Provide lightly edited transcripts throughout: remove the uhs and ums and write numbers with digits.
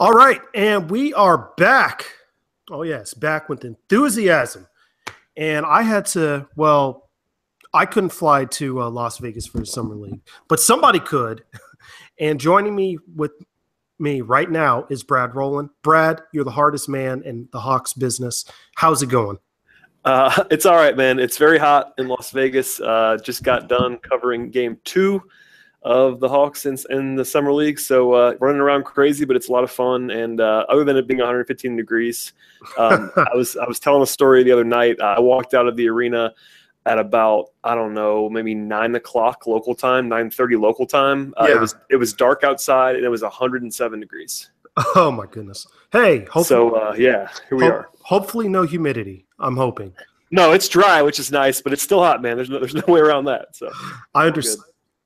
All right, and we are back. Oh, yes, back with enthusiasm. And I had to, well, I couldn't fly to Las Vegas for the Summer League, but somebody could. And joining me with me right now is Brad Rowland. Brad, you're the hardest man in the Hawks business. How's it going? It's all right, man. It's very hot in Las Vegas. Just got done covering game 2 of the Hawks in the Summer League. So running around crazy, but it's a lot of fun. And other than it being 115 degrees, I was telling a story the other night. I walked out of the arena at about, I don't know, maybe 9 o'clock local time, 9:30 local time. It was dark outside and it was 107 degrees. Oh my goodness. Hey, hopefully, here we are. Hopefully no humidity. I'm hoping. No, it's dry, which is nice, but it's still hot, man. There's no way around that. So I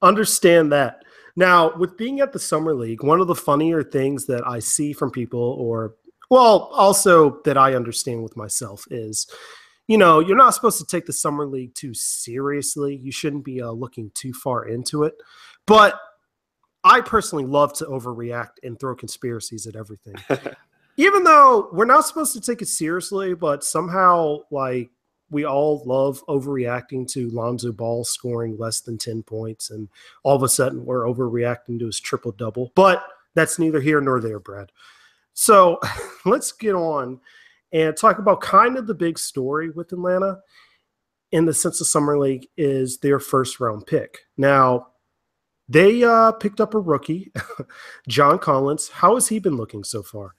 understand that. Now, with being at the Summer League, one of the funnier things that I see from people, also that I understand with myself is, you're not supposed to take the Summer League too seriously. You shouldn't be looking too far into it. But I personally love to overreact and throw conspiracies at everything. Even though we're not supposed to take it seriously, but somehow, we all love overreacting to Lonzo Ball scoring less than 10 points, and all of a sudden we're overreacting to his triple-double. But that's neither here nor there, Brad. So let's get on and talk about kind of the big story with Atlanta in the sense of Summer League is their first-round pick. Now, they picked up a rookie, John Collins. How has he been looking so far?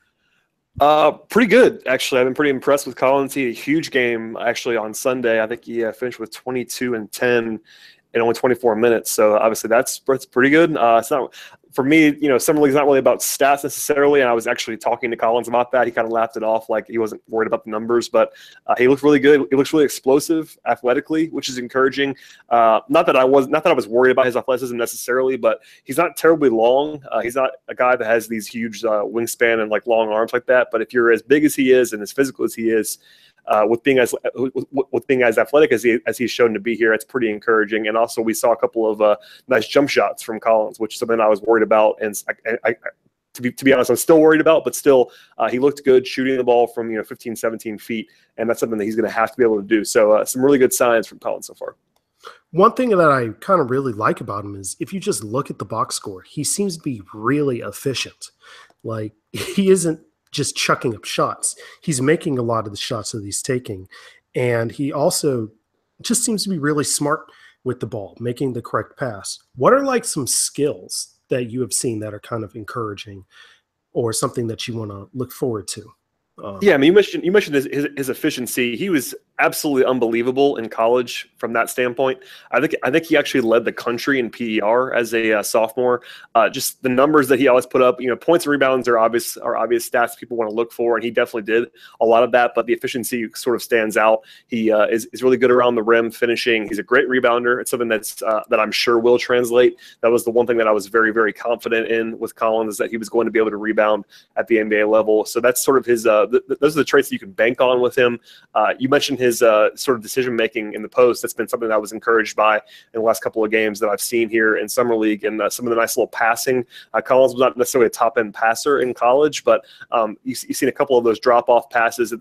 Pretty good, actually. I've been pretty impressed with Collins. He had a huge game, actually, on Sunday. I think he finished with 22 and 10 in only 24 minutes. So, obviously, that's pretty good. It's not for me, Summer League is not really about stats necessarily, and I was actually talking to Collins about that. He kind of laughed it off like he wasn't worried about the numbers, but he looked really good. He looks really explosive athletically, which is encouraging. Not that I was worried about his athleticism necessarily, but he's not terribly long. He's not a guy that has these huge wingspan and long arms like that. But if you're as big as he is and as physical as he is, with being as athletic as he's shown to be here, it's pretty encouraging. And also, we saw a couple of nice jump shots from Collins, which is something I was worried about. And to be honest, I'm still worried about. But still, he looked good shooting the ball from 15, 17 feet, and that's something that he's going to have to be able to do. So, some really good signs from Collins so far. One thing that I kind of really like about him is if you just look at the box score, he seems to be really efficient. He isn't just chucking up shots. He's making a lot of the shots that he's taking. And he also just seems to be really smart with the ball, making the correct pass. What are some skills that you have seen that are kind of encouraging or something that you want to look forward to? Yeah, I mean, you mentioned his efficiency. He was absolutely unbelievable in college from that standpoint. I think he actually led the country in PER as a sophomore. Just the numbers that he always put up. Points and rebounds are obvious stats people want to look for, and he definitely did a lot of that. But the efficiency sort of stands out. He is really good around the rim finishing. He's a great rebounder. It's something that I'm sure will translate. That was the one thing that I was very, very confident in with Collins, is that he was going to be able to rebound at the NBA level. So that's sort of his. Those are the traits that you can bank on with him. You mentioned his sort of decision-making in the post. That's been something that I was encouraged by in the last couple of games that I've seen here in Summer League, and some of the nice little passing. Collins was not necessarily a top-end passer in college, but you've seen a couple of those drop-off passes at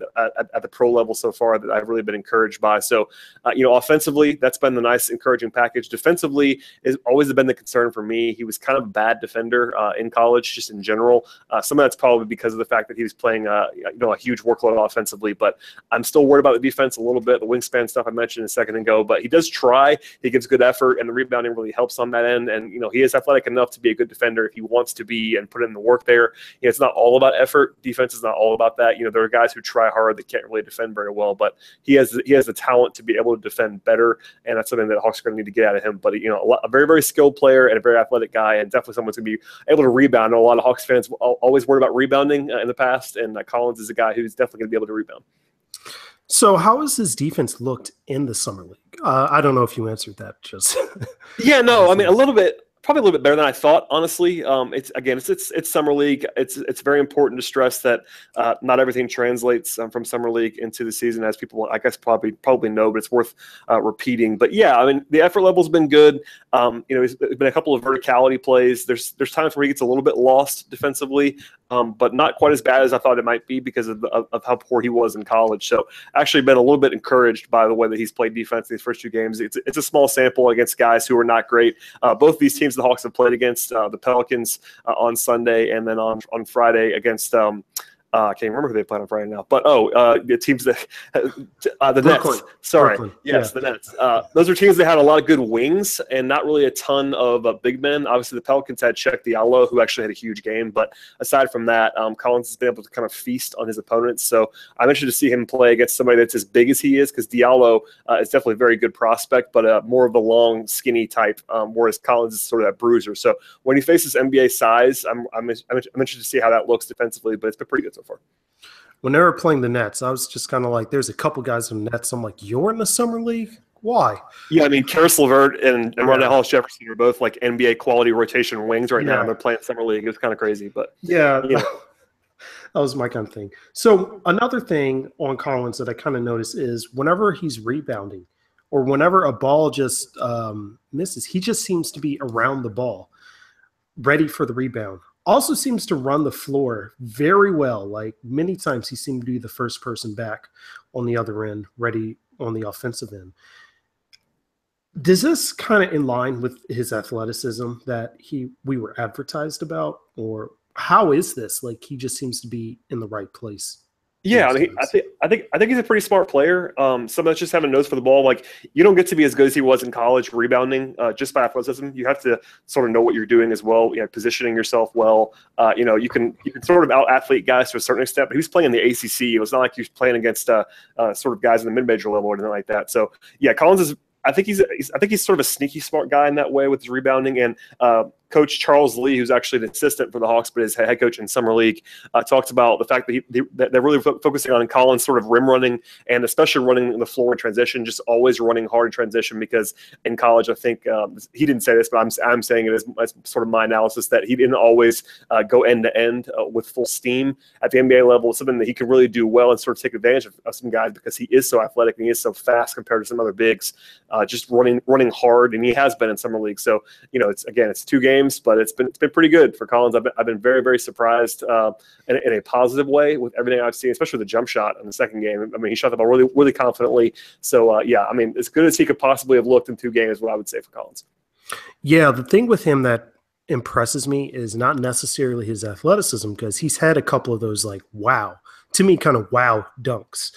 the pro level so far that I've really been encouraged by. So, offensively, that's been the nice, encouraging package. Defensively has always been the concern for me. He was kind of a bad defender in college, just in general. Some of that's probably because of the fact that he was playing a huge workload offensively, but I'm still worried about the defense a little bit, the wingspan stuff I mentioned a second ago, but he does try. He gives good effort, and the rebounding really helps on that end. And, he is athletic enough to be a good defender if he wants to be and put in the work there. It's not all about effort. Defense is not all about that. There are guys who try hard that can't really defend very well, but he has the talent to be able to defend better, and that's something that Hawks are going to need to get out of him. But, a very, very skilled player and a very athletic guy, and definitely someone's going to be able to rebound. I know a lot of Hawks fans always worried about rebounding in the past, and Collins is a guy who's definitely going to be able to rebound. So how has his defense looked in the Summer League? I don't know if you answered that. Just yeah, no, I mean a little bit. Probably a little bit better than I thought, honestly. It's summer league. It's very important to stress that not everything translates from summer league into the season, as people, I guess, probably know. But it's worth repeating. But yeah, I mean, the effort level's been good. There's been a couple of verticality plays. There's times where he gets a little bit lost defensively, but not quite as bad as I thought it might be because of how poor he was in college. So actually, been a little bit encouraged by the way that he's played defense in these first 2 games. It's a small sample against guys who are not great. Both these teams the Hawks have played against, the Pelicans on Sunday, and then on Friday against I can't remember who they played on Friday now, but the teams that the Brooklyn. Nets. Sorry, Brooklyn. yes, Yeah. the Nets. Those are teams that had a lot of good wings and not really a ton of big men. Obviously, the Pelicans had Check Diallo, who actually had a huge game, but aside from that, Collins has been able to kind of feast on his opponents. So I'm interested to see him play against somebody that's as big as he is, because Diallo is definitely a very good prospect, but more of the long, skinny type, whereas Collins is sort of that bruiser. So when he faces NBA size, I'm interested to see how that looks defensively, but it's been pretty good so far. When they were playing the Nets, I was just kind of like, there's a couple guys in the Nets. I'm like, you're in the summer league? Why? Yeah, I mean, Karis LeVert and Rondell Hollis Jefferson are both like NBA quality rotation wings right now. And they're playing summer league. It's kind of crazy, but yeah, that was my kind of thing. So another thing on Collins that I kind of noticed is whenever he's rebounding or whenever a ball just misses, he just seems to be around the ball, ready for the rebound. Also seems to run the floor very well. Like many times he seemed to be the first person back on the other end, ready on the offensive end. Does this kind of in line with his athleticism that we were advertised about, or how is this? Like he just seems to be in the right place. Yeah, I mean, I think he's a pretty smart player. Some that's just having a nose for the ball. Like you don't get to be as good as he was in college rebounding just by athleticism. You have to sort of know what you're doing as well. You know, positioning yourself well. You can sort of out athlete guys to a certain extent. But he was playing in the ACC. It was not like he was playing against sort of guys in the mid-major level or anything like that. So yeah, Collins is. I think he's sort of a sneaky smart guy in that way with his rebounding. And Coach Charles Lee, who's actually an assistant for the Hawks but is head coach in summer league, talked about the fact that they're really focusing on Collins sort of rim running and especially running the floor in transition, just always running hard in transition, because in college, I think he didn't say this, but I'm saying it as sort of my analysis, that he didn't always go end to end with full steam at the NBA level. Something that he could really do well and sort of take advantage of some guys, because he is so athletic and he is so fast compared to some other bigs, just running hard, and he has been in summer league. So it's 2 games. But it's been pretty good for Collins. I've been very, very surprised in a positive way with everything I've seen, especially the jump shot in the second game. I mean, he shot the ball really, really confidently. So I mean, as good as he could possibly have looked in 2 games is what I would say for Collins. Yeah, the thing with him that impresses me is not necessarily his athleticism, because he's had a couple of those like to me kind of wow dunks,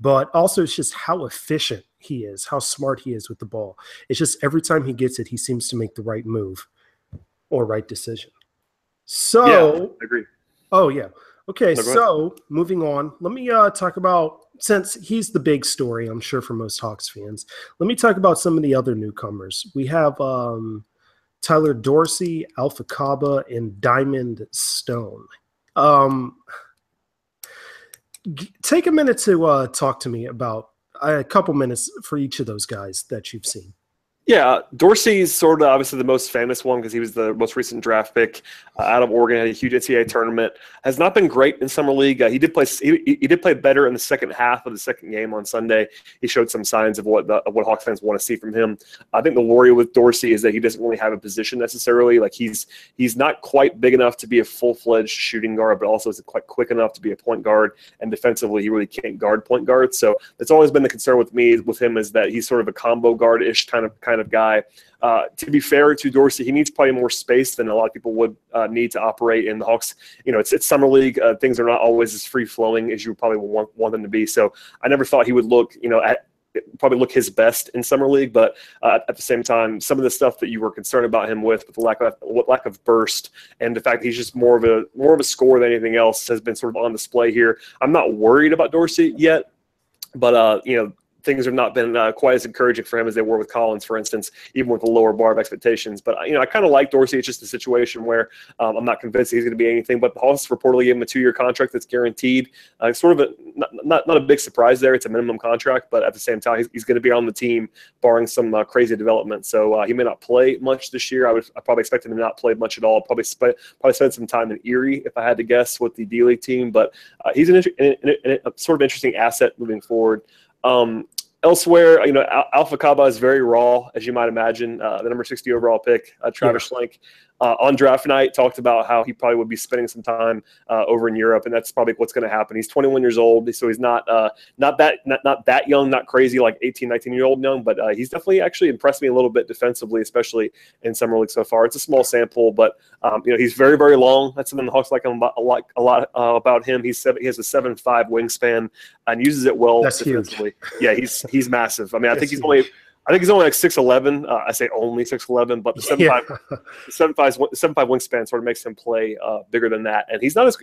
but also it's just how efficient he is, how smart he is with the ball. It's just every time he gets it, he seems to make the right move or right decision. So yeah, I agree. Oh yeah. Okay. So moving on, let me talk about, since he's the big story, I'm sure for most Hawks fans, let me talk about some of the other newcomers. We have Tyler Dorsey, Alpha Kaba, and Diamond Stone. Take a minute to talk to me about a couple minutes for each of those guys that you've seen. Yeah, Dorsey's sort of obviously the most famous one because he was the most recent draft pick out of Oregon, had a huge NCAA tournament. Has not been great in summer league. He did play better in the second half of the second game on Sunday. He showed some signs of what Hawks fans want to see from him. I think the worry with Dorsey is that he doesn't really have a position necessarily. Like he's not quite big enough to be a full-fledged shooting guard, but also isn't quite quick enough to be a point guard. And defensively, he really can't guard point guard. So that's always been the concern with me with him, is that he's sort of a combo guard-ish kind of guy. To be fair to Dorsey, he needs probably more space than a lot of people would need to operate in the Hawks. It's summer league. Things are not always as free-flowing as you probably want them to be. So I never thought he would look his best in summer league, but at the same time, some of the stuff that you were concerned about him with the lack of burst and the fact that he's just more of a scorer than anything else has been sort of on display here. I'm not worried about Dorsey yet, but things have not been quite as encouraging for him as they were with Collins, for instance, even with the lower bar of expectations. But, I kind of like Dorsey. It's just a situation where I'm not convinced he's going to be anything. But the Hawks reportedly gave him a 2-year contract that's guaranteed. Sort of not a big surprise there. It's a minimum contract, but at the same time, he's going to be on the team, barring some crazy development. So he may not play much this year. I probably expect him to not play much at all. Probably spend some time in Erie, if I had to guess, with the D-League team. But he's a sort of interesting asset moving forward. Elsewhere, Alpha Kaba is very raw, as you might imagine. The number 60 overall pick, Travis Schlenk, on draft night talked about how he probably would be spending some time over in Europe, and that's probably what's going to happen. He's 21 years old, so he's not that young, not crazy like 18, 19-year-old young, but he's definitely actually impressed me a little bit defensively, especially in summer league so far. It's a small sample, but he's very, very long. That's something the Hawks like a lot about him. He has a 7'5" wingspan and uses it well. That's defensively. Huge. Yeah, he's massive. I mean, I think he's only like 6'11". I say only 6'11", but the 7'5" wingspan sort of makes him play bigger than that. And he's not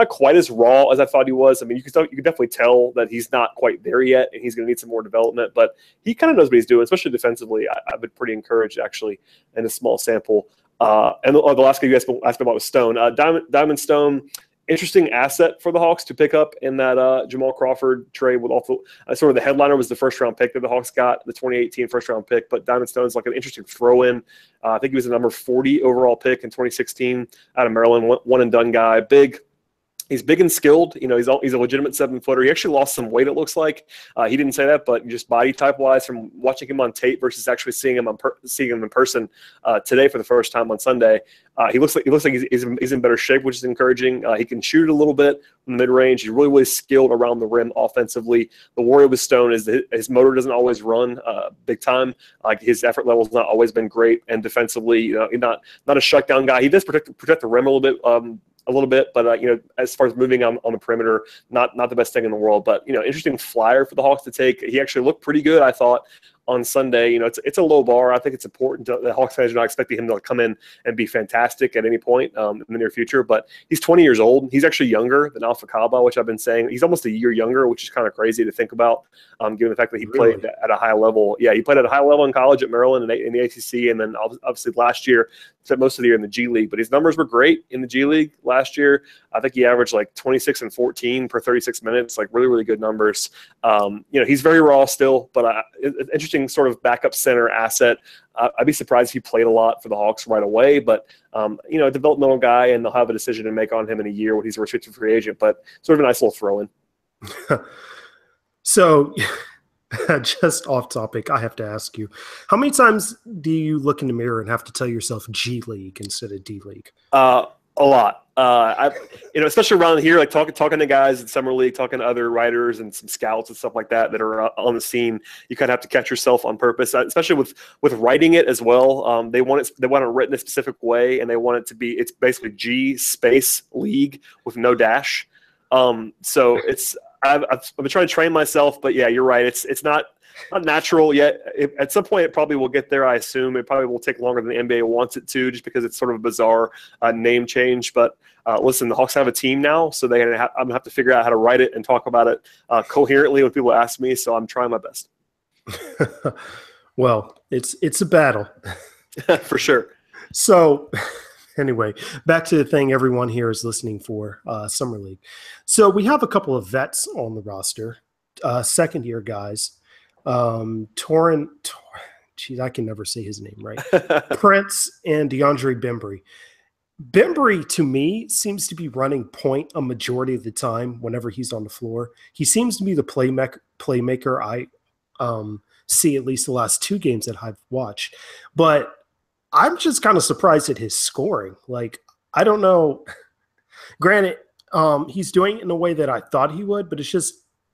quite as raw as I thought he was. I mean, you can definitely tell that he's not quite there yet, and he's going to need some more development. But he kind of knows what he's doing, especially defensively. I've been pretty encouraged actually in a small sample. And the last guy you asked about was Stone. Diamond Stone. Interesting asset for the Hawks to pick up in that Jamal Crawford trade. With also sort of the headliner was the first-round pick that the Hawks got, the 2018 first-round pick. But Diamond Stone's like an interesting throw-in. I think he was the number 40 overall pick in 2016 out of Maryland, one-and-done guy, big. He's big and skilled. He's a legitimate 7-footer. He actually lost some weight, it looks like. He didn't say that, but just body type wise, from watching him on tape versus actually seeing him in person today for the first time on Sunday, he looks like he's in better shape, which is encouraging. He can shoot a little bit from mid range. He's really, really skilled around the rim offensively. The worry with Stone is that his motor doesn't always run big time. Like his effort level's not always been great, and defensively, he's not a shutdown guy. He does protect the rim a little bit, but as far as moving on the perimeter, not the best thing in the world. But interesting flyer for the Hawks to take. He actually looked pretty good, I thought, on Sunday. It's a low bar. I think it's important the Hawks fans are not expecting him to come in and be fantastic at any point in the near future. But he's 20 years old. He's actually younger than Alpha Kaba, which I've been saying. He's almost a year younger, which is kind of crazy to think about, given the fact that he played at a high level. Yeah, he played at a high level in college at Maryland in the ACC, and then obviously last year spent most of the year in the G League. But his numbers were great in the G League last year. I think he averaged like 26 and 14 per 36 minutes, like really, really good numbers. He's very raw still, but interesting sort of backup center asset. I'd be surprised if he played a lot for the Hawks right away, but a developmental guy, and they'll have a decision to make on him in a year when he's a restricted free agent. But sort of a nice little throw-in. So, just off topic, I have to ask you, how many times do you look in the mirror and have to tell yourself G League instead of D League? A lot. Especially around here, like talking to guys in summer league, talking to other writers and some scouts and stuff like that are on the scene. You kind of have to catch yourself on purpose, especially with writing it as well. They want it written a specific way, and they want it to be. It's basically G space league with no dash. So I've been trying to train myself, but yeah, you're right. It's not natural yet. At some point, it probably will get there, I assume. It probably will take longer than the NBA wants it to, just because it's sort of a bizarre name change. But listen, the Hawks have a team now, so I'm going to have to figure out how to write it and talk about it coherently when people ask me, so I'm trying my best. Well, it's a battle. For sure. So anyway, back to the thing everyone here is listening for, Summer League. So we have a couple of vets on the roster, second-year guys. Geez, I can never say his name right. Prince and DeAndre Bembry. Bembry, to me, seems to be running point a majority of the time whenever he's on the floor. He seems to be the playmaker I see at least the last 2 games that I've watched. But I'm just kind of surprised at his scoring. Like, I don't know. Granted, he's doing it in a way that I thought he would, but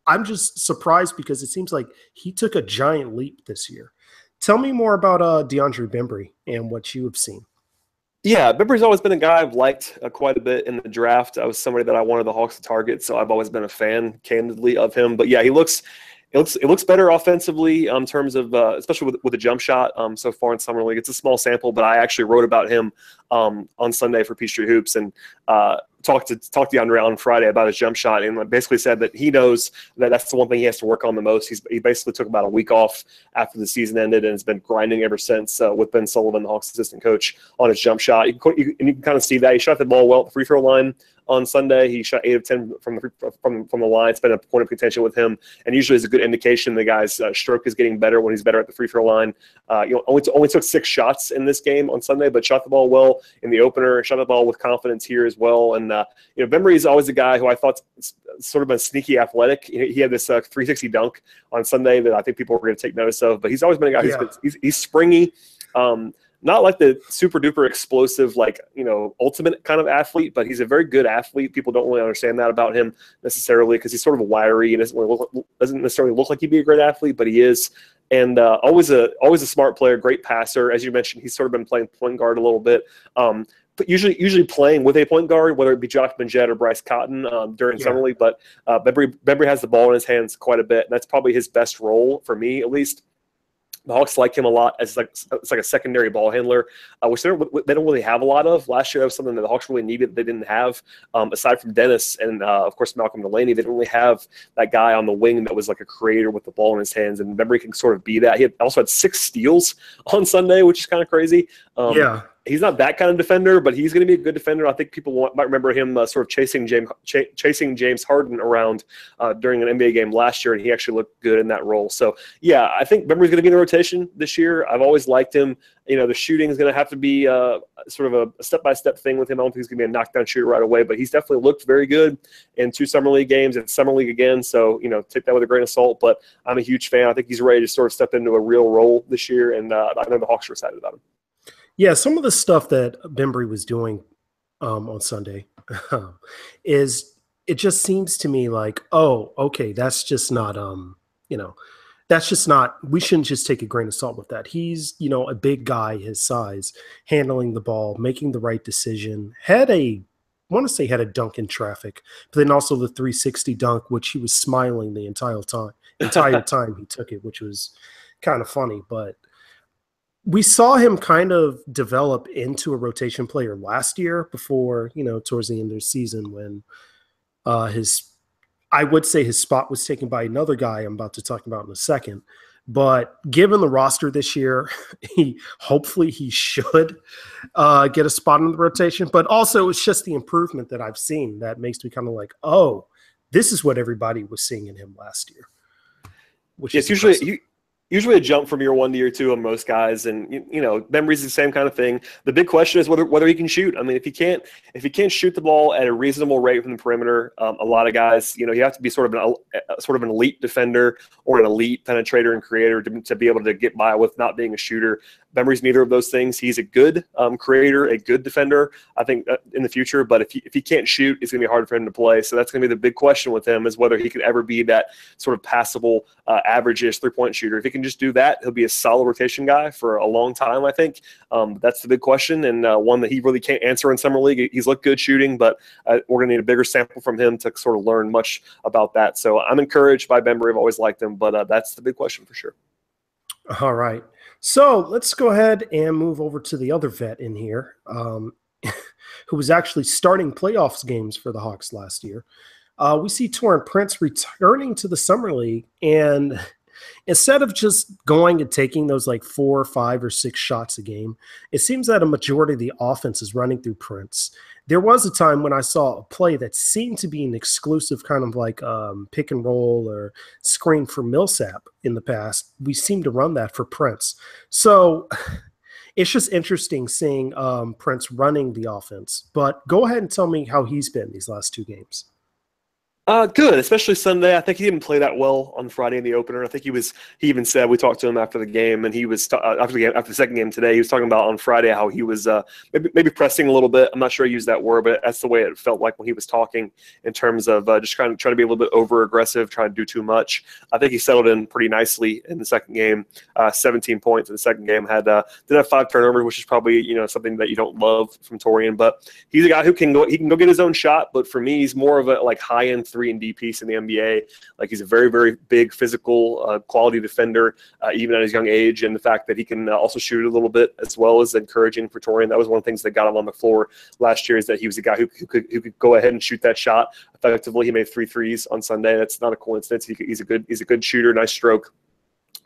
I'm just surprised because it seems like he took a giant leap this year. Tell me more about DeAndre Bembry and what you have seen. Yeah, Bembry's always been a guy I've liked quite a bit in the draft. I was somebody that I wanted the Hawks to target, so I've always been a fan, candidly, of him. But yeah, it looks better offensively in terms of, especially with the jump shot so far in summer league. It's a small sample, but I actually wrote about him on Sunday for Peachtree Hoops, and talked to DeAndre on Friday about his jump shot, and basically said that he knows that that's the one thing he has to work on the most. He basically took about a week off after the season ended and has been grinding ever since with Ben Sullivan, the Hawks assistant coach, on his jump shot. And you can kind of see that he shot the ball well at the free throw line on Sunday. He shot 8 of 10 from the line. It's been a point of contention with him, and usually is a good indication the guy's stroke is getting better when he's better at the free throw line. Only took 6 shots in this game on Sunday, but shot the ball well in the opener. Shot the ball with confidence here as well. And Bembry is always a guy who I thought sort of been sneaky athletic. He had this 360 dunk on Sunday that I think people were going to take notice of. But he's always been a guy he's springy. Not like the super duper explosive, ultimate kind of athlete, but he's a very good athlete. People don't really understand that about him necessarily because he's sort of wiry and doesn't necessarily look like he'd be a great athlete, but he is. And always a smart player, great passer. As you mentioned, he's sort of been playing point guard a little bit. But usually playing with a point guard, whether it be Josh Benjett or Bryce Cotton during Summer League. But Bembry has the ball in his hands quite a bit, and that's probably his best role for me, at least. The Hawks like him a lot as it's like a secondary ball handler, which they don't really have a lot of. Last year, that was something that the Hawks really needed. They didn't have, aside from Dennis and of course Malcolm Delaney. They didn't really have that guy on the wing that was like a creator with the ball in his hands. And Bembry can sort of be that. He also had 6 steals on Sunday, which is kind of crazy. He's not that kind of defender, but he's going to be a good defender. I think people might remember him sort of chasing James Harden around during an NBA game last year, and he actually looked good in that role. So, yeah, I think Bembry's going to be in the rotation this year. I've always liked him. The shooting is going to have to be sort of a step-by-step thing with him. I don't think he's going to be a knockdown shooter right away, but he's definitely looked very good in 2 Summer League games and Summer League again. So, take that with a grain of salt. But I'm a huge fan. I think he's ready to sort of step into a real role this year, and I know the Hawks are excited about him. Yeah, some of the stuff that Bembry was doing on Sunday is it just seems to me like, oh, okay, that's just not that's just not, we shouldn't just take a grain of salt with that. He's, a big guy his size, handling the ball, making the right decision, had a dunk in traffic, but then also the 360 dunk, which he was smiling the entire time he took it, which was kind of funny, but we saw him kind of develop into a rotation player last year before, towards the end of the season when I would say his spot was taken by another guy I'm about to talk about in a second. But given the roster this year, hopefully he should get a spot in the rotation. But also it's just the improvement that I've seen that makes me kind of like, oh, this is what everybody was seeing in him last year. Which is usually a jump from year 1 to year 2 on most guys, and Bembry's the same kind of thing. The big question is whether he can shoot. I mean, if he can't shoot the ball at a reasonable rate from the perimeter, a lot of guys, you have to be sort of an elite defender or an elite penetrator and creator to be able to get by with not being a shooter. Bembry's neither of those things. He's a good creator, a good defender, I think, in the future. But if he can't shoot, it's going to be hard for him to play. So that's going to be the big question with him, is whether he could ever be that sort of passable, average-ish three-point shooter. If he can just do that, he'll be a solid rotation guy for a long time, I think. That's the big question, and one that he really can't answer in Summer League. He's looked good shooting, but we're going to need a bigger sample from him to sort of learn much about that. So I'm encouraged by Bembry. I've always liked him, but that's the big question for sure. All right. So let's go ahead and move over to the other vet in here, who was actually starting playoffs games for the Hawks last year. We see Taurean Prince returning to the Summer League, and instead of just going and taking those like 4 or 5 or 6 shots a game, it seems that a majority of the offense is running through Prince. There was a time when I saw a play that seemed to be an exclusive kind of like pick and roll or screen for Millsap in the past. We seem to run that for Prince. So it's just interesting seeing Prince running the offense. But go ahead and tell me how he's been these last 2 games. Good, especially Sunday. I think he didn't play that well on Friday in the opener. I think he even said, we talked to him after the game, and he was after the second game today, he was talking about on Friday how he was maybe pressing a little bit. I'm not sure I used that word, but that's the way it felt like when he was talking, in terms of just trying to be a little bit over aggressive, trying to do too much. I think he settled in pretty nicely in the second game. 17 points in the second game. Did have 5 turnovers, which is probably something that you don't love from Taurean, but he's a guy who can go get his own shot. But for me, he's more of a like high end 3-and-D piece in the NBA. Like, he's a very, very big physical, quality defender, even at his young age. And the fact that he can also shoot a little bit as well is encouraging for Torian. That was one of the things that got him on the floor last year, is that he was a guy who could go ahead and shoot that shot effectively. He made 3 threes on Sunday. That's not a coincidence. He's a good shooter, nice stroke.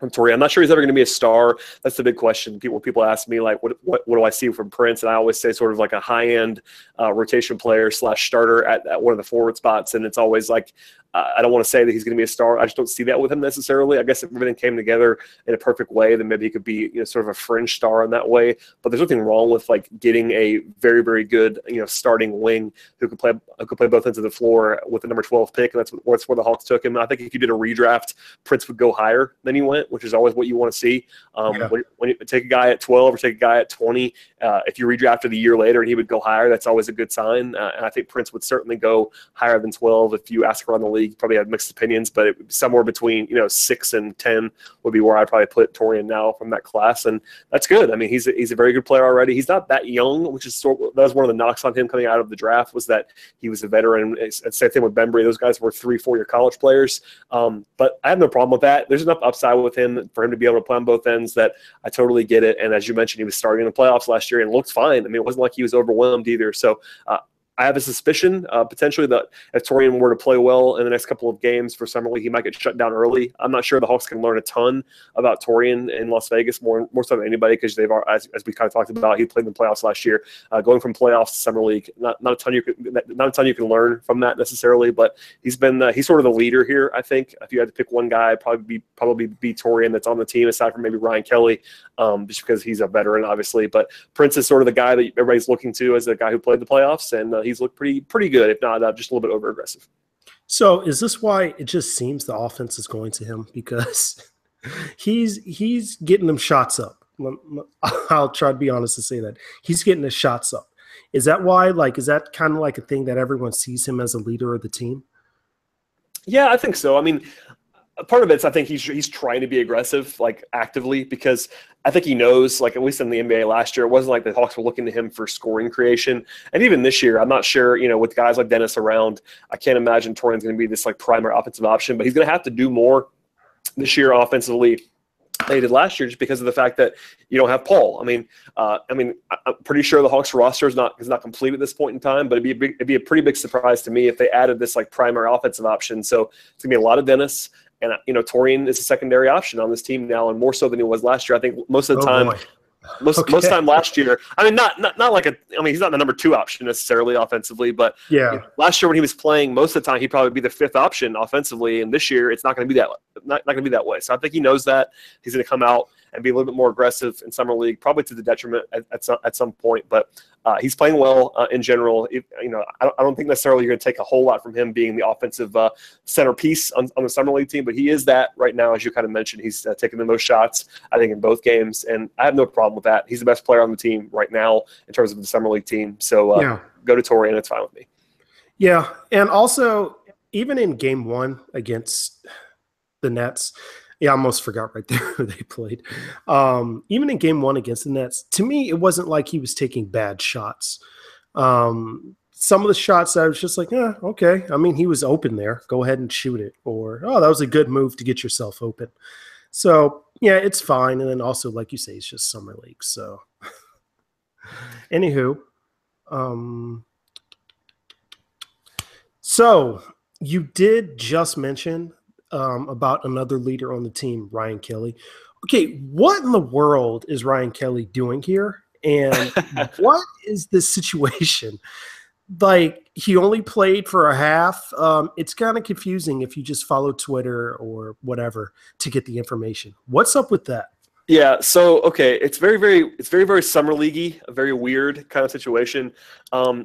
Torian. I'm not sure he's ever going to be a star. That's the big question. People ask me, like, what do I see from Prince? And I always say sort of like a high-end rotation player / starter at one of the forward spots. And it's always like, I don't want to say that he's going to be a star. I just don't see that with him necessarily. I guess if everything came together in a perfect way, then maybe he could be, sort of a fringe star in that way. But there's nothing wrong with like getting a very, very good, starting wing who could play both ends of the floor with the number 12 pick, and that's where the Hawks took him. And I think if you did a redraft, Prince would go higher than he went, which is always what you want to see. When you take a guy at 12 or take a guy at 20, if you redrafted a year later and he would go higher, that's always a good sign. And I think Prince would certainly go higher than 12 if you ask around the league. Probably had mixed opinions, but somewhere between 6 and 10 would be where I'd probably put Torian now from that class, and that's good. I mean, he's a very good player already. He's not that young, which is that was one of the knocks on him coming out of the draft, was that he was a veteran. Same thing with Bembry; those guys were 3-4 year college players. But I have no problem with that. There's enough upside with him for him to be able to play on both ends that I totally get it. And as you mentioned, he was starting in the playoffs last year and looked fine. I mean, it wasn't like he was overwhelmed either. So I have a suspicion, potentially, that if Torian were to play well in the next couple of games for Summer League, he might get shut down early. I'm not sure the Hawks can learn a ton about Torian in Las Vegas, more so than anybody, because they've, as we kind of talked about, he played in the playoffs last year. Going from playoffs to Summer League, not a ton you can learn from that necessarily. But he's sort of the leader here. I think if you had to pick one guy, probably be Torian that's on the team, aside from maybe Ryan Kelly, just because he's a veteran, obviously. But Prince is sort of the guy that everybody's looking to as a guy who played the playoffs, and he's looked pretty good, if not just a little bit over aggressive. So is this why it just seems the offense is going to him? Because he's getting them shots up. I'll try to be honest and say that. He's getting his shots up. Is that why? Like, is that kind of like a thing that everyone sees him as a leader of the team? Yeah, I think so. I mean, part of it's, I think he's trying to be aggressive, like actively, because I think he knows, like, at least in the NBA last year, it wasn't like the Hawks were looking to him for scoring creation. And even this year, I'm not sure, with guys like Dennis around, I can't imagine Torian's going to be this like primary offensive option, but he's going to have to do more this year offensively than he did last year, just because of the fact that you don't have Paul. I mean, I'm pretty sure the Hawks roster is not complete at this point in time, but it'd be a pretty big surprise to me if they added this like primary offensive option. So it's gonna be a lot of Dennis. And, Torian is a secondary option on this team now, and more so than he was last year. I think most of the time, most time last year, I mean, not like he's not the number 2 option necessarily offensively, but last year when he was playing, most of the time he'd probably be the 5th option offensively, and this year it's not going to be that way. So I think he knows that he's going to come out and be a little bit more aggressive in Summer League, probably to the detriment at some point. But he's playing well in general. I don't think necessarily you're going to take a whole lot from him being the offensive centerpiece on the Summer League team, but he is that right now, as you kind of mentioned. He's taking the most shots, I think, in both games, and I have no problem with that. He's the best player on the team right now in terms of the Summer League team. So go to Torian, it's fine with me. Yeah, and also even in Game 1 against the Nets. Yeah, I almost forgot right there who they played. Even in Game 1 against the Nets, to me, it wasn't like he was taking bad shots. Some of the shots, I was just like, yeah, okay. I mean, he was open there. Go ahead and shoot it. Or, oh, that was a good move to get yourself open. So, yeah, it's fine. And then also, like you say, it's just Summer League. So, anywho. So, you did just mention about another leader on the team, Ryan Kelly. Okay, what in the world is Ryan Kelly doing here? And what is this situation? Like, he only played for a half. It's kind of confusing if you just follow Twitter or whatever to get the information. What's up with that? Yeah, so okay, it's very, very Summer League-y, a very weird kind of situation.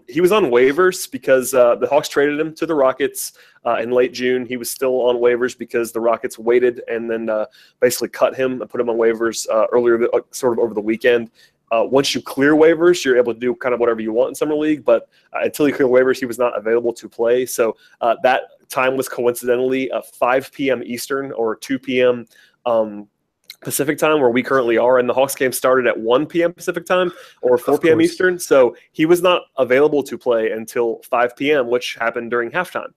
He was on waivers because the Hawks traded him to the Rockets in late June. He was still on waivers because the Rockets waited and then basically cut him and put him on waivers earlier, sort of over the weekend. Once you clear waivers, you're able to do kind of whatever you want in Summer League, but until you clear waivers, he was not available to play. So that time was coincidentally 5 p.m. Eastern or 2 p.m. Pacific time, where we currently are, and the Hawks game started at 1 p.m. Pacific time or 4 p.m. Eastern. So he was not available to play until 5 p.m., which happened during halftime.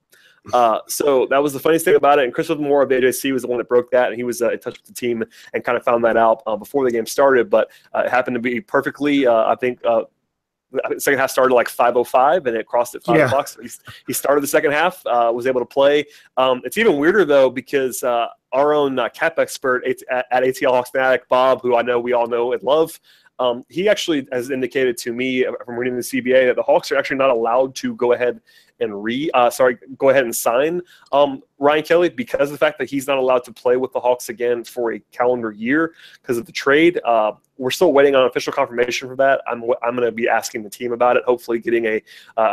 So that was the funniest thing about it. And Chris Moore of the AJC was the one that broke that, and he was in touch with the team and kind of found that out before the game started. But it happened to be perfectly, I think. The second half started like 5:05, and it crossed at 5 o'clock. So he started the second half, was able to play. It's even weirder though because our own cap expert at ATL Hawks Fanatic, Bob, who I know we all know and love, he actually has indicated to me from reading the CBA that the Hawks are actually not allowed to go ahead and go ahead and sign Ryan Kelly because of the fact that he's not allowed to play with the Hawks again for a calendar year because of the trade. We're still waiting on official confirmation for that. I'm going to be asking the team about it, hopefully getting a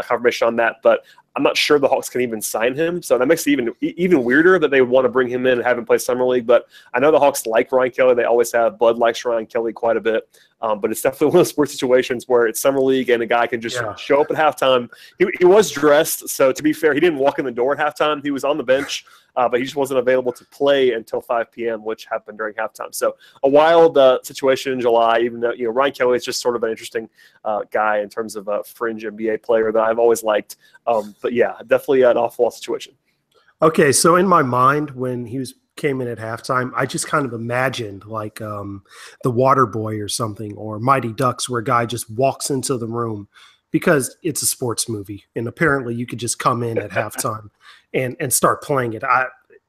confirmation on that. But I'm not sure the Hawks can even sign him, so that makes it even weirder that they would want to bring him in and have him play summer league. But I know the Hawks like Ryan Kelly; they always have. Bud likes Ryan Kelly quite a bit, but it's definitely one of those sports situations where it's summer league and a guy can just show up at halftime. He was dressed, so to be fair, he didn't walk in the door at halftime. He was on the bench, but he just wasn't available to play until 5 p.m., which happened during halftime. So a wild situation in July. Even though Ryan Kelly is just sort of an interesting guy in terms of a fringe NBA player that I've always liked. But yeah, definitely an awful situation. Okay, so in my mind, when he came in at halftime, I just kind of imagined like The Water Boy or something, or Mighty Ducks, where a guy just walks into the room because it's a sports movie, and apparently you could just come in at halftime and start playing it.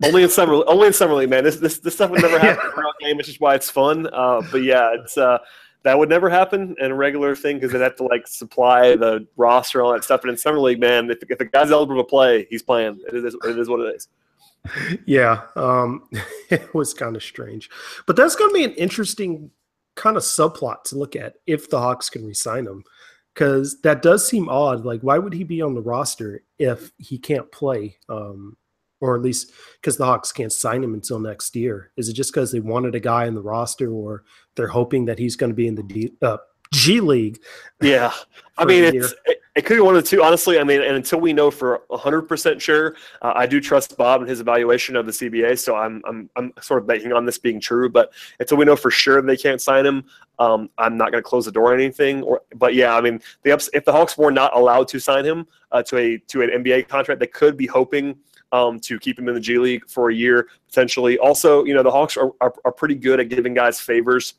Only in summer league, man. This stuff would never happen in a real game, which is why it's fun. But yeah, it's that would never happen in a regular thing because they'd have to like supply the roster and all that stuff. But in summer league, man, if the guy's eligible to play, he's playing. It is what it is. Yeah, it was kind of strange, but that's going to be an interesting kind of subplot to look at if the Hawks can re-sign him, because that does seem odd. Like, why would he be on the roster if he can't play? Or at least because the Hawks can't sign him until next year. Is it just because they wanted a guy in the roster, or they're hoping that he's going to be in the G League? Yeah, I mean, it could be one of the two, honestly. I mean, and until we know for 100% sure, I do trust Bob and his evaluation of the CBA. So I'm sort of banking on this being true. But until we know for sure they can't sign him, I'm not going to close the door on anything. But yeah, I mean, if the Hawks were not allowed to sign him to an NBA contract, they could be hoping to keep him in the G League for a year, potentially. Also, the Hawks are pretty good at giving guys favors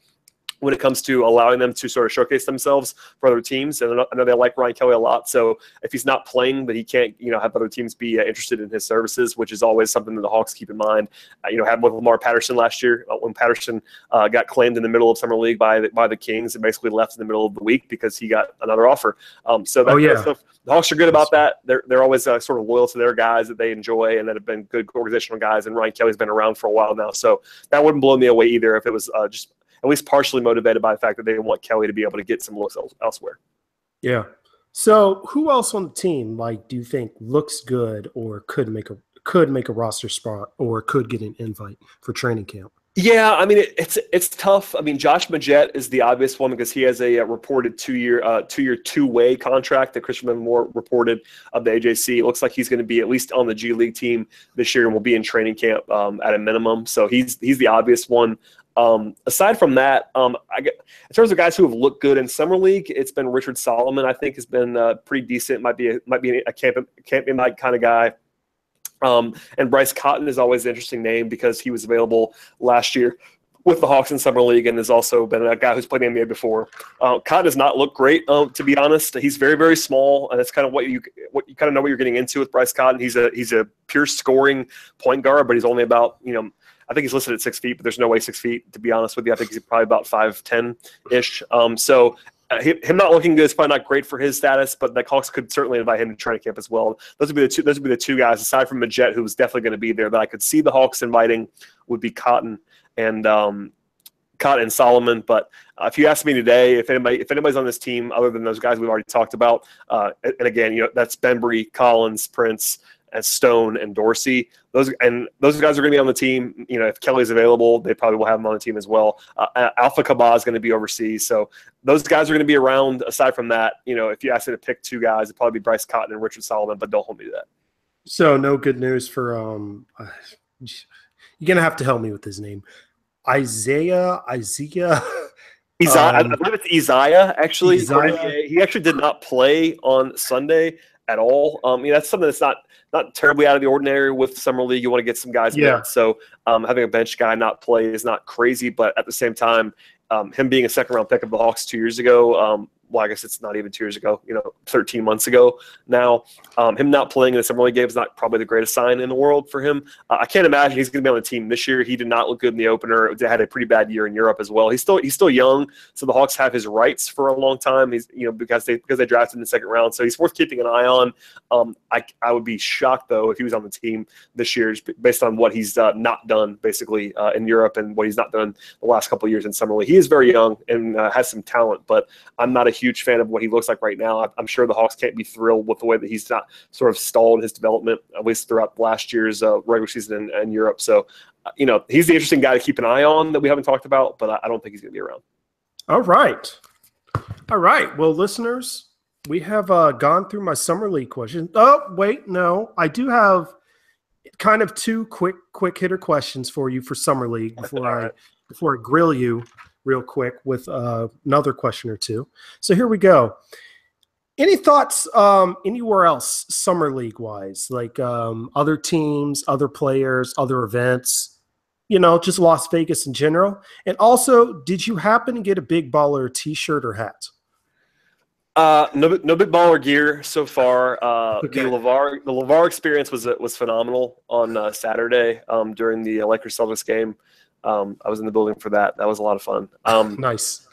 when it comes to allowing them to sort of showcase themselves for other teams. And I know they like Ryan Kelly a lot. So if he's not playing, but he can't, have other teams be interested in his services, which is always something that the Hawks keep in mind. Happened with Lamar Patterson last year when Patterson got claimed in the middle of summer league by the Kings and basically left in the middle of the week because he got another offer. Kind of stuff, the Hawks are good about that. They're always sort of loyal to their guys that they enjoy and that have been good organizational guys. And Ryan Kelly's been around for a while now. So that wouldn't blow me away either if it was just at least partially motivated by the fact that they want Kelly to be able to get some looks elsewhere. Yeah. So who else on the team, do you think looks good or could make a roster spot or could get an invite for training camp? Yeah, I mean it's tough. I mean, Josh Majette is the obvious one because he has a reported two-year two-way contract that Christian Moore reported of the AJC. It looks like he's going to be at least on the G League team this year and will be in training camp at a minimum. So he's the obvious one. Aside from that, in terms of guys who have looked good in summer league, it's been Richard Solomon. I think has been pretty decent. Might be a camping night kind of guy. And Bryce Cotton is always an interesting name because he was available last year with the Hawks in summer league and has also been a guy who's played in the NBA before. Cotton does not look great, to be honest. He's very, very small, and that's kind of what you kind of know what you're getting into with Bryce Cotton. He's a pure scoring point guard, but he's only about I think he's listed at 6 feet, but there's no way 6 feet, to be honest with you. I think he's probably about 5'10"-ish. So him not looking good is probably not great for his status, but the Hawks could certainly invite him to training camp as well. Those would be the two guys, aside from Majette, who was definitely going to be there, that I could see the Hawks inviting would be Cotton and Solomon. But if you ask me today, if anybody's on this team other than those guys we've already talked about, and again, that's Bembry, Collins, Prince, and Stone and Dorsey. Those guys are going to be on the team. If Kelly's available, they probably will have him on the team as well. Alpha Kaba is going to be overseas, so those guys are going to be around. Aside from that, if you ask me to pick two guys, it'd probably be Bryce Cotton and Richard Solomon, but don't hold me to that. So no good news for you're gonna have to help me with his name. Isaiah. I believe it's Isaiah, actually. Isaiah. He actually did not play on Sunday at all. That's something that's not terribly out of the ordinary with summer league. You want to get some guys in, so having a bench guy not play is not crazy. But at the same time, him being a second-round pick of the Hawks 2 years ago, well, I guess it's not even 2 years ago, 13 months ago now. Him not playing in the summer league game is not probably the greatest sign in the world for him. I can't imagine he's going to be on the team this year. He did not look good in the opener. They had a pretty bad year in Europe as well. He's still young, so the Hawks have his rights for a long time. He's because they drafted him in the second round, so he's worth keeping an eye on. I would be shocked though if he was on the team this year, based on what he's not done basically in Europe and what he's not done the last couple of years in summer league. He is very young and has some talent, but I'm not a huge fan of what he looks like right now. I'm sure the Hawks can't be thrilled with the way that he's not sort of stalled his development, at least throughout last year's regular season in Europe. So, he's the interesting guy to keep an eye on that we haven't talked about, but I don't think he's going to be around. All right. Well, listeners, we have gone through my summer league questions. Oh, wait, no. I do have kind of two quick hitter questions for you for summer league before I grill you real quick with another question or two. So here we go. Any thoughts anywhere else summer league wise, like other teams, other players, other events, just Las Vegas in general? And also, did you happen to get a Big Baller t-shirt or hat? No Big Baller gear so far. Okay. The LeVar experience was phenomenal on Saturday during the Lakers Celtics game. I was in the building for that. That was a lot of fun. Nice.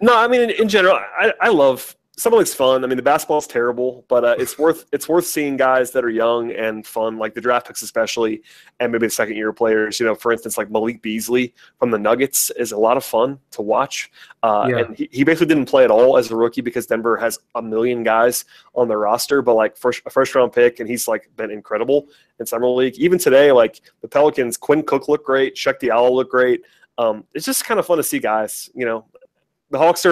No, I mean, in general, I love summer league's fun. I mean, the basketball's terrible, but it's worth seeing guys that are young and fun, like the draft picks especially, and maybe the second year players. For instance, like Malik Beasley from the Nuggets is a lot of fun to watch. And he basically didn't play at all as a rookie because Denver has a million guys on their roster, but like a first round pick, and he's like been incredible in summer league. Even today, like the Pelicans, Quinn Cook looked great, Shaq Diallo looked great. It's just kind of fun to see guys, The Hawks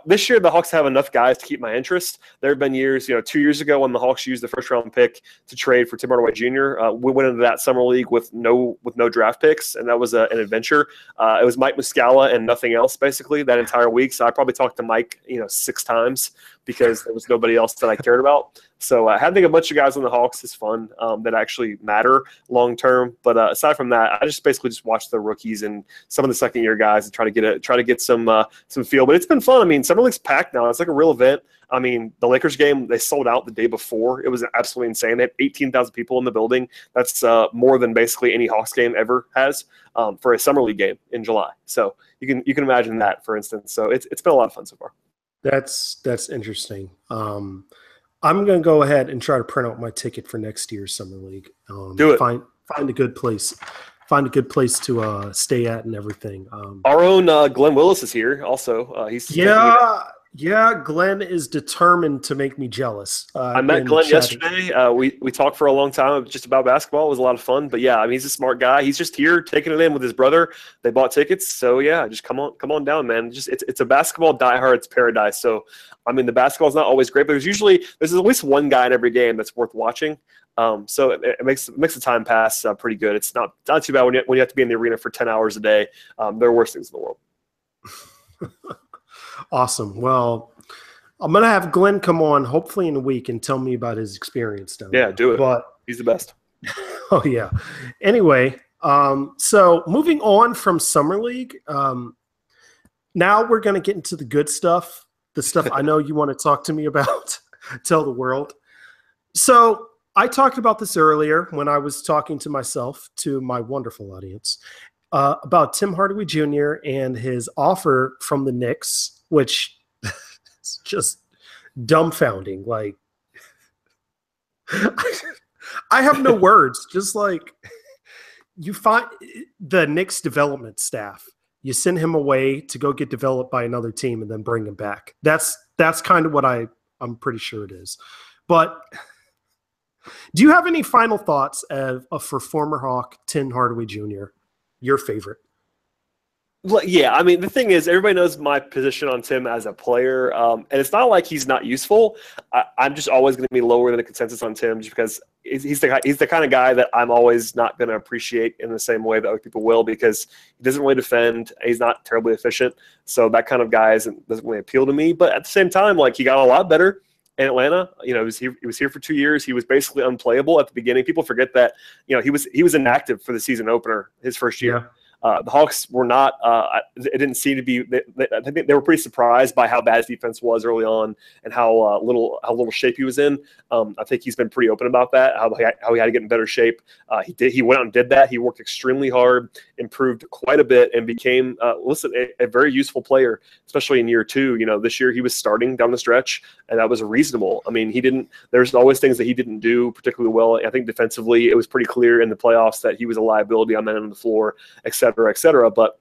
this year. The Hawks have enough guys to keep my interest. There have been years, 2 years ago when the Hawks used the first round pick to trade for Tim Hardaway Jr. We went into that summer league with no draft picks, and that was an adventure. It was Mike Muscala and nothing else basically that entire week. So I probably talked to Mike, 6 times because there was nobody else that I cared about. So having a bunch of guys on the Hawks is fun that actually matter long term. But aside from that, I just basically watch the rookies and some of the second year guys and try to get some feel. But it's been fun. I mean, summer league's packed now. It's like a real event. I mean, the Lakers game, they sold out the day before. It was absolutely insane. They had 18,000 people in the building. That's more than basically any Hawks game ever has for a summer league game in July. So you can imagine that, for instance. So it's been a lot of fun so far. That's interesting. I'm going to go ahead and try to print out my ticket for next year's summer league. Do it. Find a good place. Find a good place to stay at and everything. Our own Glenn Willis is here also. Glenn is determined to make me jealous. I met Glenn yesterday. We talked for a long time just about basketball. It was a lot of fun. But yeah, I mean, he's a smart guy. He's just here taking it in with his brother. They bought tickets, so yeah, just come on down, man. It's a basketball diehard's paradise. So I mean, the basketball's not always great, but there's at least one guy in every game that's worth watching. So it makes the time pass pretty good. It's not too bad when you have to be in the arena for 10 hours a day. There are worse things in the world. Awesome. Well, I'm going to have Glenn come on hopefully in a week and tell me about his experience down there. Yeah, do it. But he's the best. Oh, yeah. Anyway, so moving on from Summer League, now we're going to get into the good stuff, the stuff I know you want to talk to me about, tell the world. So I talked about this earlier when I was talking to myself, to my wonderful audience, about Tim Hardaway Jr. and his offer from the Knicks, which is just dumbfounding. Like, I have no words. Just like, you find the Knicks development staff, you send him away to go get developed by another team and then bring him back. That's kind of what I'm pretty sure it is. But do you have any final thoughts for former Hawk Tim Hardaway Jr., your favorite? Well, yeah, I mean, the thing is, everybody knows my position on Tim as a player, and it's not like he's not useful. I'm just always going to be lower than the consensus on Tim just because he's the kind of guy that I'm always not going to appreciate in the same way that other people will, because he doesn't really defend. He's not terribly efficient, so that kind of guy doesn't really appeal to me. But at the same time, like, he got a lot better in Atlanta. He was here for 2 years. He was basically unplayable at the beginning. People forget that, he was inactive for the season opener his first year. Yeah. The Hawks were not. It didn't seem to be. I think they were pretty surprised by how bad his defense was early on and how little shape he was in. I think he's been pretty open about that. How he had to get in better shape. He went out and did that. He worked extremely hard, improved quite a bit, and became a very useful player, especially in year 2. This year he was starting down the stretch, and that was reasonable. I mean, he didn't. There's always things that he didn't do particularly well. I think defensively, it was pretty clear in the playoffs that he was a liability on that end of the floor, etc. etc. But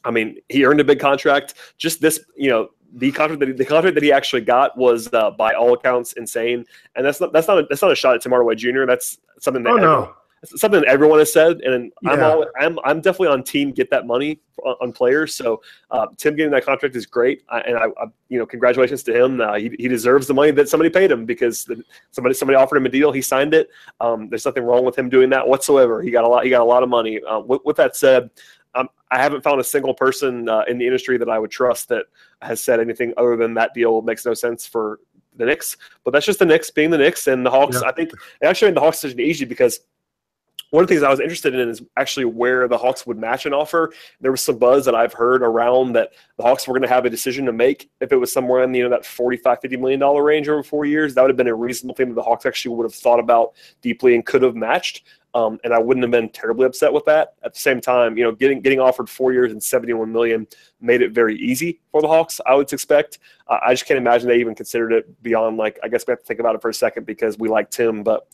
I mean, he earned a big contract. Just this, the contract that he actually got was by all accounts insane. And that's not a shot at Tim Hardaway Jr. That's something that something that everyone has said, and I'm definitely on team get that money on players. So Tim getting that contract is great, and I congratulations to him. He deserves the money that somebody paid him because somebody offered him a deal. He signed it. There's nothing wrong with him doing that whatsoever. He got a lot of money. With that said, I haven't found a single person in the industry that I would trust that has said anything other than that deal makes no sense for the Knicks. But that's just the Knicks being the Knicks, and the Hawks. Yeah. I think it actually made the Hawks decision easy because one of the things I was interested in is actually where the Hawks would match an offer. There was some buzz that I've heard around that the Hawks were going to have a decision to make if it was somewhere in that $45-50 million range over 4 years. That would have been a reasonable thing that the Hawks actually would have thought about deeply and could have matched. And I wouldn't have been terribly upset with that. At the same time, getting offered 4 years and $71 million made it very easy for the Hawks, I would expect. I just can't imagine they even considered it beyond, I guess we have to think about it for a second because we like Tim, but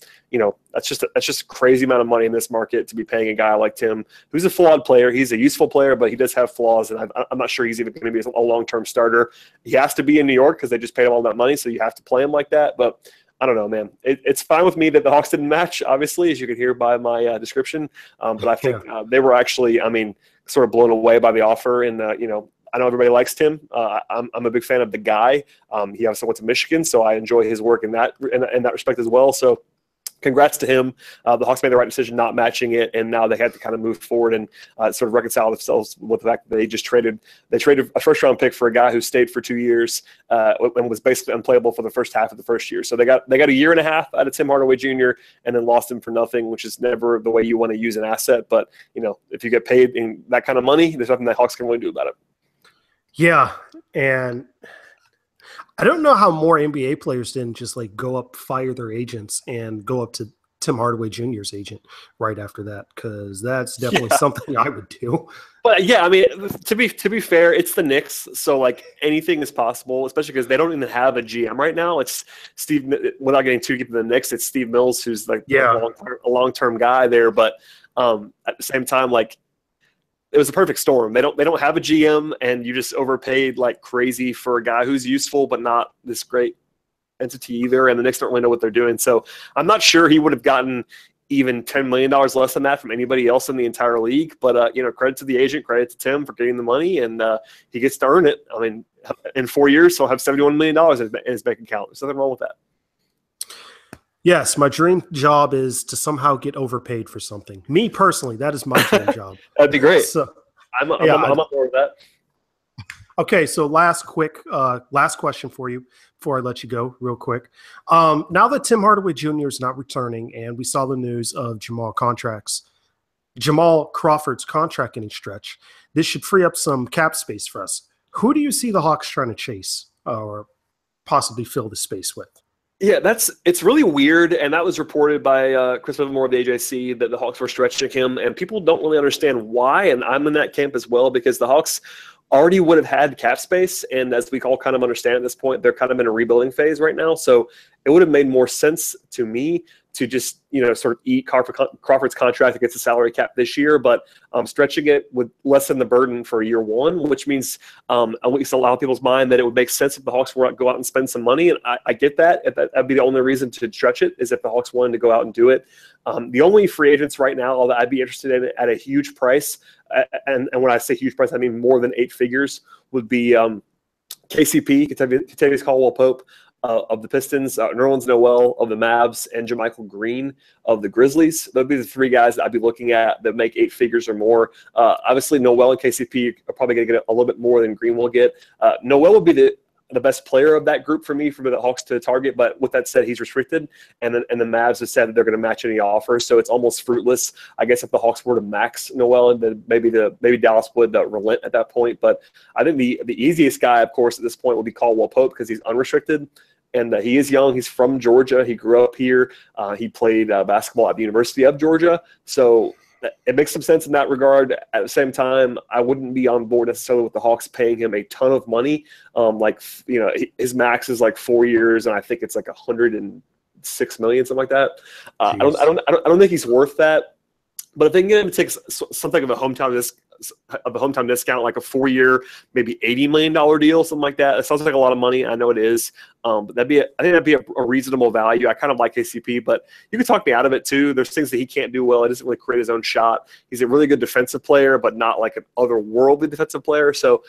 that's just a crazy amount of money in this market to be paying a guy like Tim, who's a flawed player. He's a useful player, but he does have flaws, and I'm not sure he's even going to be a long-term starter. He has to be in New York because they just paid him all that money, so you have to play him like that, but I don't know, man. It's fine with me that the Hawks didn't match, obviously, as you could hear by my description. But I think they were actually, sort of blown away by the offer. And, I know everybody likes Tim. I'm a big fan of the guy. He obviously went to Michigan, so I enjoy his work in that respect as well. So congrats to him. The Hawks made the right decision not matching it, and now they had to kind of move forward and sort of reconcile themselves with the fact that they traded a first-round pick for a guy who stayed for 2 years and was basically unplayable for the first half of the first year. So they got a year and a half out of Tim Hardaway Jr. and then lost him for nothing, which is never the way you want to use an asset. But if you get paid in that kind of money, there's nothing that Hawks can really do about it. Yeah, and I don't know how more NBA players didn't just go up, fire their agents, and go up to Tim Hardaway Jr.'s agent right after that, because that's definitely something I would do. But yeah, to be fair, it's the Knicks, so anything is possible, especially because they don't even have a GM right now. It's Steve, without getting too deep in the Knicks, it's Steve Mills who's a long-term guy there. But at the same time, it was a perfect storm. They don't have a GM, and you just overpaid like crazy for a guy who's useful but not this great entity either. And the Knicks don't really know what they're doing. So I'm not sure he would have gotten even $10 million less than that from anybody else in the entire league. But credit to the agent, credit to Tim for getting the money, and he gets to earn it. In 4 years, he'll have $71 million in his bank account. There's nothing wrong with that. Yes, my dream job is to somehow get overpaid for something. Me personally, that is my dream job. That'd be great. So, I'm up for that. Okay, so last question for you before I let you go real quick. Now that Tim Hardaway Jr. is not returning, and we saw the news of Jamal Crawford's contract getting stretched, this should free up some cap space for us. Who do you see the Hawks trying to chase or possibly fill the space with? Yeah, it's really weird, and that was reported by Chris Livermore of the AJC that the Hawks were stretching him, and people don't really understand why, and I'm in that camp as well, because the Hawks already would have had cap space, and as we all kind of understand at this point, they're kind of in a rebuilding phase right now, so it would have made more sense to me to just sort of eat Crawford's contract against the salary cap this year, but stretching it would lessen the burden for year one, which means at least a lot of people's mind that it would make sense if the Hawks were to go out and spend some money, and I get that. That'd be the only reason to stretch it, is if the Hawks wanted to go out and do it. The only free agents right now that I'd be interested in at a huge price, and when I say huge price, I mean more than 8 figures, would be KCP, Kentavious Caldwell-Pope, of the Pistons, Nerlens Noel of the Mavs, and JaMychal Green of the Grizzlies. Those would be the 3 guys that I'd be looking at that make 8 figures or more. Obviously, Noel and KCP are probably going to get a little bit more than Green will get. Noel would be the best player of that group for me for the Hawks to target. But with that said, he's restricted, and the Mavs have said that they're going to match any offers, so it's almost fruitless. I guess if the Hawks were to max Noel, then maybe Dallas would relent at that point. But I think the easiest guy, of course, at this point would be Caldwell Pope because he's unrestricted. And he is young. He's from Georgia. He grew up here. He played basketball at the University of Georgia. So it makes some sense in that regard. At the same time, I wouldn't be on board necessarily with the Hawks paying him a ton of money. His max is like 4 years, and I think it's like $106 million, something like that. I don't think he's worth that. But if they can get him to take something of a hometown discount, like a 4-year, maybe $80 million deal, something like that. It sounds like a lot of money. I know it is. But I think that'd be a reasonable value. I kind of like KCP, but you can talk me out of it too. There's things that he can't do well. He doesn't really create his own shot. He's a really good defensive player, but not like an otherworldly defensive player. So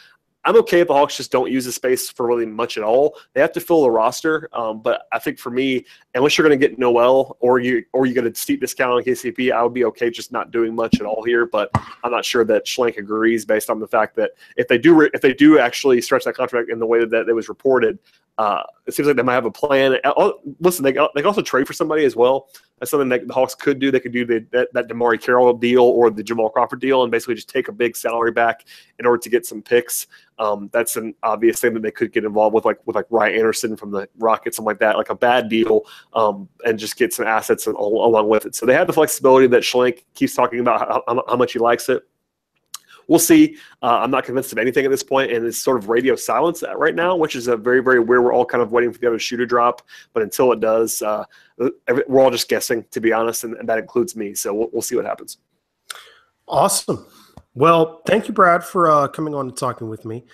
I'm okay if the Hawks just don't use the space for really much at all. They have to fill the roster, but I think for me, unless you're going to get Noel or you get a steep discount on KCP, I would be okay just not doing much at all here. But I'm not sure that Schlenk agrees based on the fact that if they do actually stretch that contract in the way that it was reported, it seems like they might have a plan. Listen, they can also trade for somebody as well. That's something that the Hawks could do. They could do that DeMarre Carroll deal or the Jamal Crawford deal and basically just take a big salary back in order to get some picks. That's an obvious thing that they could get involved with Ryan Anderson from the Rockets, something like that, like a bad deal, and just get some assets along with it. So they have the flexibility that Schlenk keeps talking about how much he likes it. We'll see. I'm not convinced of anything at this point, and it's sort of radio silence right now, which is a very, very weird. We're all kind of waiting for the other shoe to drop, but until it does, we're all just guessing, to be honest, and that includes me. So we'll see what happens. Awesome. Well, thank you, Brad, for coming on and talking with me.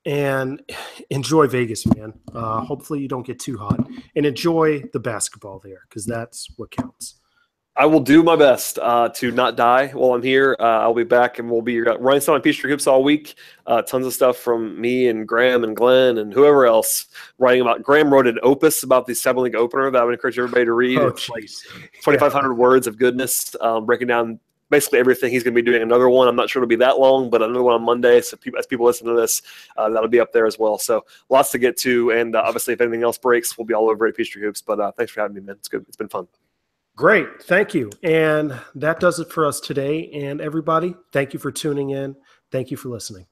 And enjoy Vegas, man. Hopefully you don't get too hot, and enjoy the basketball there because that's what counts. I will do my best to not die while I'm here. I'll be back, and we'll be running some on Peachtree Hoops all week. Tons of stuff from me and Graham and Glenn and whoever else writing about. Graham wrote an opus about the 7-League opener that I would encourage everybody to read. It's like 2,500 words of goodness, breaking down basically everything. He's going to be doing another one. I'm not sure it'll be that long, but another one on Monday. So as people listen to this, that'll be up there as well. So lots to get to, and obviously if anything else breaks, we'll be all over at Peachtree Hoops. But thanks for having me, man. It's good. It's been fun. Great. Thank you. And that does it for us today. And everybody, thank you for tuning in. Thank you for listening.